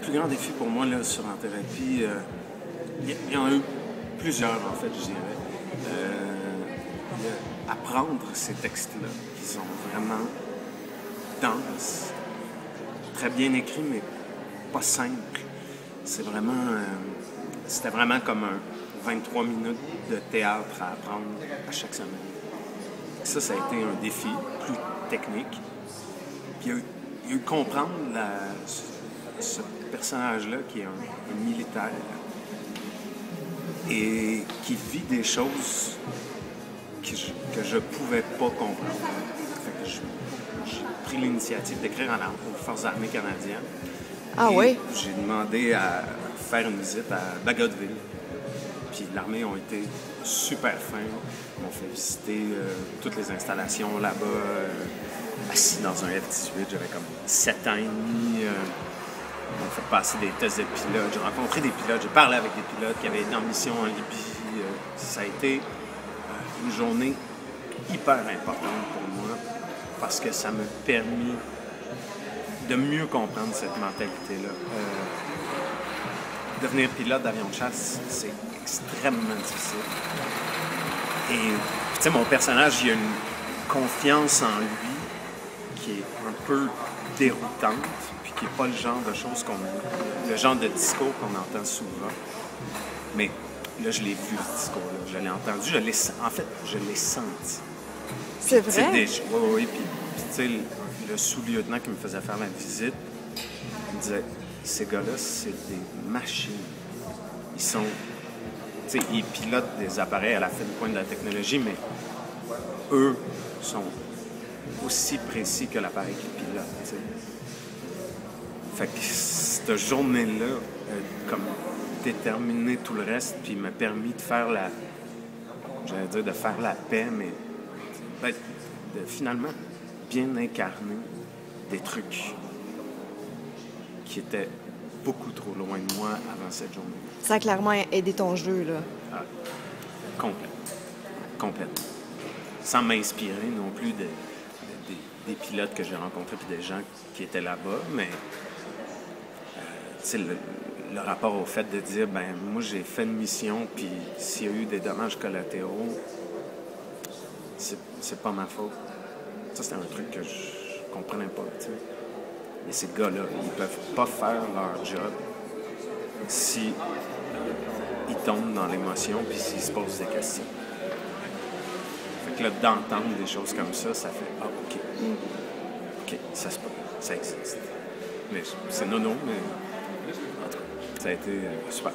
plus grand défi pour moi là, sur En thérapie, il y en a eu plusieurs, en fait, je dirais. Apprendre ces textes-là, qui sont vraiment denses, très bien écrits, mais pas simples. C'était vraiment comme un 23 minutes de théâtre à apprendre à chaque semaine. Ça a été un défi plus technique. Puis il y a eu comprendre ce personnage-là qui est un militaire et qui vit des choses que je pouvais pas comprendre. Fait que j'ai pris l'initiative d'écrire aux Forces armées canadiennes. Ah oui? J'ai demandé à faire une visite à Bagotville. Puis l'armée ont été super fins. Ils m'ont fait visiter toutes les installations là-bas. Assis dans un F-18, j'avais comme 7 ans et demi. Ils m'ont fait passer des tests de pilote. J'ai rencontré des pilotes. J'ai parlé avec des pilotes qui avaient été en mission en Libye. Ça a été une journée hyper importante pour moi parce que ça m'a permis de mieux comprendre cette mentalité-là. Devenir pilote d'avion de chasse, c'est extrêmement difficile. Et, tu sais, mon personnage, il a une confiance en lui qui est un peu déroutante, puis qui n'est pas le genre de choses le genre de discours qu'on entend souvent. Mais là, je l'ai vu, ce discours-là. Je l'ai entendu, en fait, je l'ai senti. C'est vrai? Oui, puis tu sais, le sous-lieutenant qui me faisait faire la visite, il me disait, ces gars-là, c'est des machines. Ils sont... Tu sais, ils pilotent des appareils à la fine pointe de la technologie, mais eux sont aussi précis que l'appareil qu'ils pilotent, tu sais. Fait que cette journée-là a comme déterminé tout le reste, puis m'a permis de faire de faire la paix, mais de finalement bien incarner des trucs qui étaient beaucoup trop loin de moi avant cette journée. Ça a clairement aidé ton jeu, là. Ah, complètement. Sans m'inspirer non plus des pilotes que j'ai rencontrés puis des gens qui étaient là-bas, mais tu sais, le rapport au fait de dire, ben moi j'ai fait une mission, puis s'il y a eu des dommages collatéraux, c'est pas ma faute. Ça, c'était un truc que je comprenais pas, tu sais. Mais ces gars-là, ils peuvent pas faire leur job si ils tombent dans l'émotion puis s'ils se posent des questions. Fait que là, d'entendre des choses comme ça fait « Ah, OK. OK, ça se peut. Ça existe. » Mais c'est nono, mais en tout cas, ça a été super.